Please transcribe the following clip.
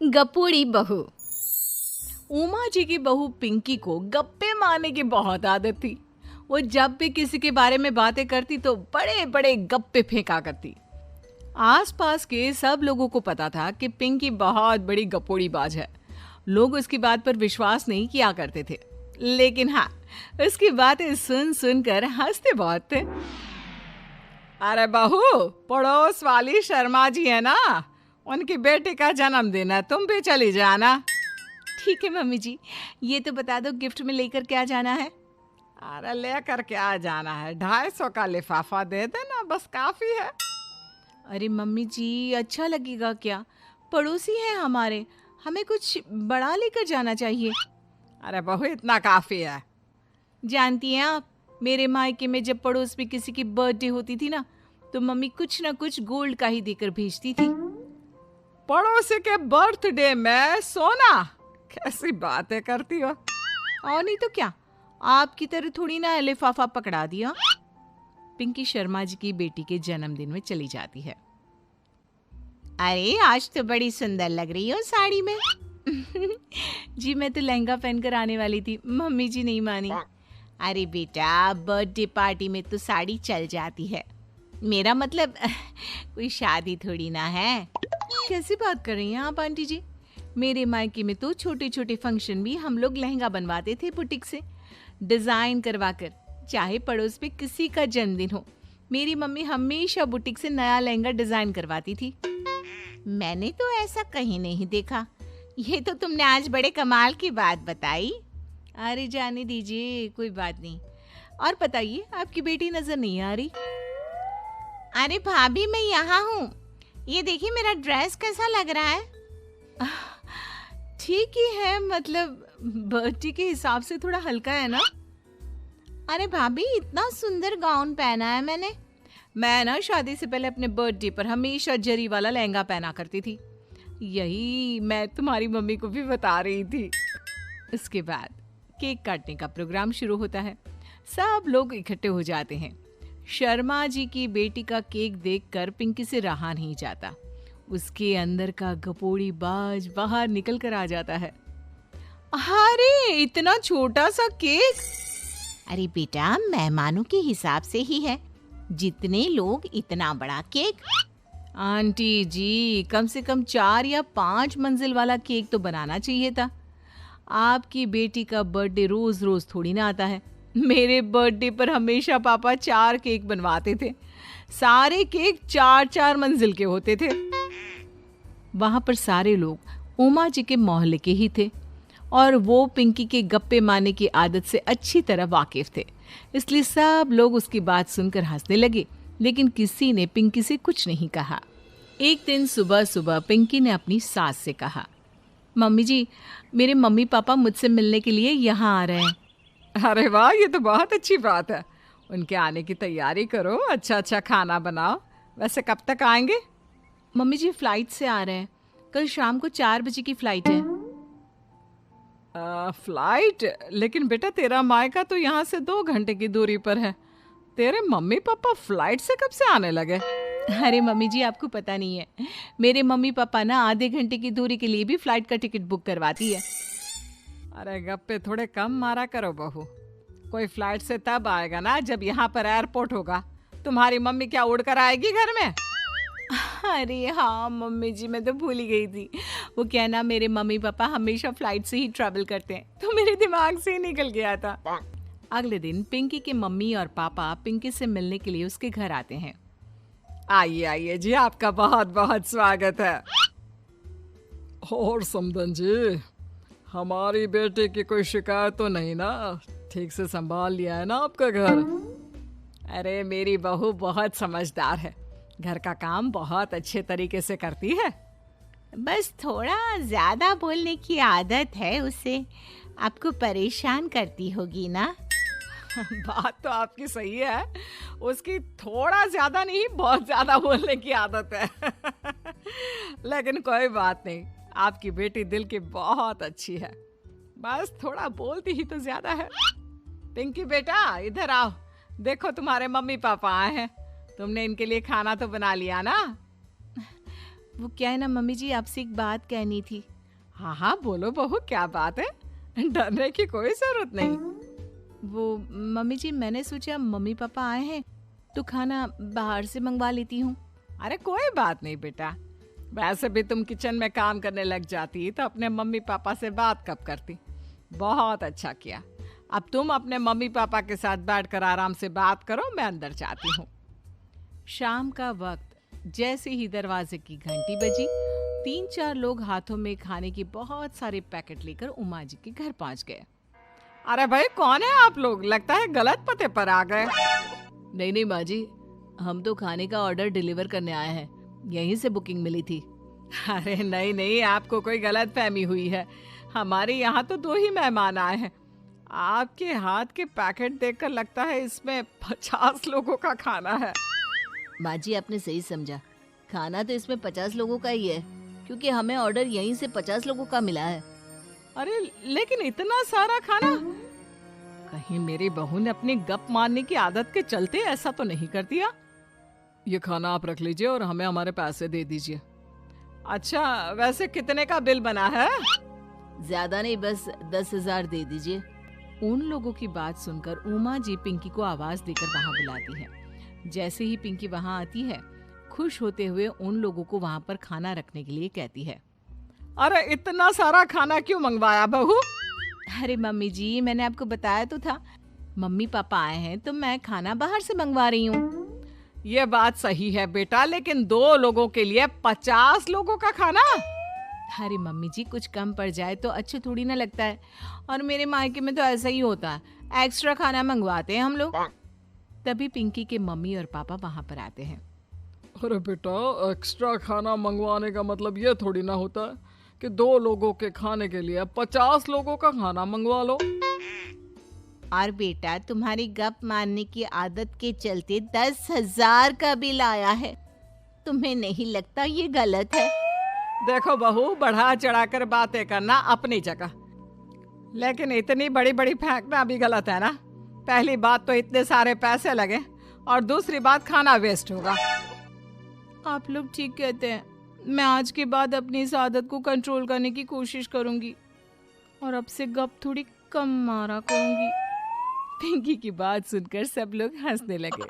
गपोड़ी बहू। उमा जी की बहू पिंकी को गप्पे मारने की बहुत आदत थी। वो जब भी किसी के बारे में बातें करती तो बड़े बड़े गप्पे फेंका करती। आसपास के सब लोगों को पता था कि पिंकी बहुत बड़ी गपोड़ी बाज है। लोग उसकी बात पर विश्वास नहीं किया करते थे, लेकिन हाँ, उसकी बातें सुन सुनकर हंसते बहुत थे। अरे बहू, पड़ोस वाली शर्मा जी है ना, उनकी बेटी का जन्मदिन है, तुम भी चली जाना। ठीक है मम्मी जी, ये तो बता दो गिफ्ट में लेकर क्या जाना है। अरे लेकर क्या जाना है, 250 का लिफाफा दे देना, बस काफी है। अरे मम्मी जी, अच्छा लगेगा क्या? पड़ोसी हैं हमारे, हमें कुछ बड़ा लेकर जाना चाहिए। अरे बहू, इतना काफी है। जानती हैं आप, मेरे मायके में जब पड़ोस में किसी की बर्थडे होती थी ना, तो मम्मी कुछ ना कुछ गोल्ड का ही देकर भेजती थी। पड़ोसी के बर्थडे में सोना? कैसी बातें करती हो। और नहीं तो क्या, आपकी तरह थोड़ी ना लिफाफा पकड़ा दिया। पिंकी शर्मा जी की बेटी के जन्मदिन में चली जाती है। अरे आज तो बड़ी सुंदर लग रही हो साड़ी में। जी मैं तो लहंगा पहनकर आने वाली थी, मम्मी जी नहीं मानी। अरे बेटा, बर्थडे पार्टी में तो साड़ी चल जाती है, मेरा मतलब कोई शादी थोड़ी ना है। कैसी बात कर रही हैं आप आंटी जी? मेरे मायके में तो छोटे छोटे फंक्शन भी हम लोग लहंगा बनवाते थे बुटीक से, डिजाइन करवा कर। चाहे पड़ोस में किसी का जन्मदिन हो, मेरी मम्मी हमेशा बुटीक से नया लहंगा डिजाइन करवाती थी। मैंने तो ऐसा कहीं नहीं देखा, ये तो तुमने आज बड़े कमाल की बात बताई। अरे जाने दीजिए, कोई बात नहीं। और बताइए, आपकी बेटी नजर नहीं आ रही। अरे भाभी, मैं यहाँ हूँ, ये देखिए मेरा ड्रेस कैसा लग रहा है। ठीक ही है, मतलब बर्थडे के हिसाब से थोड़ा हल्का है ना। अरे भाभी, इतना सुंदर गाउन पहना है मैंने। मैं ना शादी से पहले अपने बर्थडे पर हमेशा जरी वाला लहंगा पहना करती थी, यही मैं तुम्हारी मम्मी को भी बता रही थी। इसके बाद केक काटने का प्रोग्राम शुरू होता है। सब लोग इकट्ठे हो जाते हैं। शर्मा जी की बेटी का केक देखकर पिंकी से रहा नहीं जाता। उसके अंदर का गपोड़ी बाज बाहर निकल कर आ जाता है। अरे इतना छोटा सा केक! अरे बेटा, मेहमानों के हिसाब से ही है, जितने लोग इतना बड़ा केक। आंटी जी, कम से कम 4 या 5 मंजिल वाला केक तो बनाना चाहिए था। आपकी बेटी का बर्थडे रोज रोज थोड़ी ना आता है। मेरे बर्थडे पर हमेशा पापा 4 केक बनवाते थे, सारे केक 4-4 मंजिल के होते थे। वहां पर सारे लोग उमा जी के मोहल्ले के ही थे और वो पिंकी के गप्पे मारने की आदत से अच्छी तरह वाकिफ थे, इसलिए सब लोग उसकी बात सुनकर हंसने लगे, लेकिन किसी ने पिंकी से कुछ नहीं कहा। एक दिन सुबह सुबह पिंकी ने अपनी सास से कहा, मम्मी जी, मेरे मम्मी पापा मुझसे मिलने के लिए यहाँ आ रहे हैं। अरे वाह, ये तो बहुत अच्छी बात है। उनके आने की तैयारी करो, अच्छा अच्छा खाना बनाओ। वैसे कब तक आएंगे? मम्मी जी फ्लाइट से आ रहे हैं, कल शाम को 4 बजे की फ्लाइट है। फ्लाइट? लेकिन बेटा, तेरा मायका तो यहाँ से 2 घंटे की दूरी पर है। तेरे मम्मी पापा फ्लाइट से कब से आने लगे? अरे मम्मी जी, आपको पता नहीं है, मेरे मम्मी पापा ना आधे घंटे की दूरी के लिए भी फ्लाइट का टिकट बुक करवाती है। अरे गप्पे थोड़े कम मारा करो बहू, कोई फ्लाइट से तब आएगा ना जब यहाँ पर एयरपोर्ट होगा। तुम्हारी मम्मी क्या उड़कर आएगी घर में? अरे हाँ मम्मी जी, मैं तो भूल ही गई थी। वो क्या ना, मेरे मम्मी पापा हमेशा फ्लाइट से ही ट्रैवल करते हैं, तो मेरे दिमाग से ही निकल गया था। अगले दिन पिंकी के मम्मी और पापा पिंकी से मिलने के लिए उसके घर आते हैं। आइए आइए जी, आपका बहुत बहुत स्वागत है। और समदन जी, हमारी बेटी की कोई शिकायत तो नहीं ना? ठीक से संभाल लिया है ना आपका घर? अरे मेरी बहू बहुत समझदार है, घर का काम बहुत अच्छे तरीके से करती है। बस थोड़ा ज्यादा बोलने की आदत है उसे, आपको परेशान करती होगी ना। बात तो आपकी सही है, उसकी थोड़ा ज्यादा नहीं बहुत ज्यादा बोलने की आदत है। लेकिन कोई बात नहीं, आपकी बेटी दिल की बहुत अच्छी है, बस थोड़ा बोलती ही तो ज्यादा है। पिंकी बेटा, इधर आओ, देखो तुम्हारे मम्मी पापा आए हैं, तुमने इनके लिए खाना तो बना लिया ना? वो क्या है ना मम्मी जी, आपसे एक बात कहनी थी। हाँ हाँ बोलो बहू, क्या बात है, डरने की कोई जरूरत नहीं। वो मम्मी जी, मैंने सोचा मम्मी पापा आए हैं तो खाना बाहर से मंगवा लेती हूँ। अरे कोई बात नहीं बेटा, वैसे भी तुम किचन में काम करने लग जाती तो अपने मम्मी पापा से बात कब करती। बहुत अच्छा किया। अब तुम अपने मम्मी पापा के साथ बैठकर आराम से बात करो, मैं अंदर जाती हूँ। शाम का वक्त जैसे ही दरवाजे की घंटी बजी, 3-4 लोग हाथों में खाने की बहुत सारे पैकेट लेकर उमा जी के घर पहुंच गए। अरे भाई कौन है आप लोग, लगता है गलत पते पर आ गए। नहीं नहीं माँ जी, हम तो खाने का ऑर्डर डिलीवर करने आए हैं, यहीं से बुकिंग मिली थी। अरे नहीं नहीं, आपको कोई गलत फहमी हुई है। हमारे यहाँ तो 2 ही मेहमान आए हैं। आपके हाथ के पैकेट देखकर लगता है इसमें 50 लोगों का खाना है। माँ जी आपने सही समझा, खाना तो इसमें 50 लोगों का ही है, क्योंकि हमें ऑर्डर यहीं से 50 लोगों का मिला है। अरे लेकिन इतना सारा खाना, कहीं मेरी बहू ने अपनी गप मारने की आदत के चलते ऐसा तो नहीं कर दिया। ये खाना आप रख लीजिए और हमें हमारे पैसे दे दीजिए। अच्छा वैसे कितने का बिल बना है? ज्यादा नहीं, बस 10,000 दे दीजिए। उन लोगों की बात सुनकर उमा जी पिंकी को आवाज देकर वहां बुलाती है। जैसे ही पिंकी वहां आती है, खुश होते हुए उन लोगों को वहां पर खाना रखने के लिए कहती है। अरे इतना सारा खाना क्यों मंगवाया बहू? अरे मम्मी जी, मैंने आपको बताया तो था, मम्मी पापा आए हैं तो मैं खाना बाहर से मंगवा रही हूँ। ये बात सही है बेटा, लेकिन 2 लोगों के लिए 50 लोगों का खाना? अरे मम्मी जी, कुछ कम पड़ जाए तो अच्छे थोड़ी ना लगता है, और मेरे मायके में तो ऐसा ही होता है, एक्स्ट्रा खाना मंगवाते हैं हम लोग। तभी पिंकी के मम्मी और पापा वहां पर आते हैं। अरे बेटा, एक्स्ट्रा खाना मंगवाने का मतलब ये थोड़ी ना होता है कि 2 लोगों के खाने के लिए 50 लोगों का खाना मंगवा लो। और बेटा, तुम्हारी गप मारने की आदत के चलते 10,000 का बिल आया है। तुम्हें नहीं लगता ये गलत है? देखो बहू, बढ़ा चढ़ाकर बातें करना अपनी जगह, लेकिन इतनी बड़ी बड़ी फेंकना भी गलत है ना। पहली बात तो इतने सारे पैसे लगे, और दूसरी बात खाना वेस्ट होगा। आप लोग ठीक कहते हैं, मैं आज के बाद अपनी इस आदत को कंट्रोल करने की कोशिश करूंगी और अब से गप थोड़ी कम मारा करूंगी। पिंकी की बात सुनकर सब लोग हंसने लगे।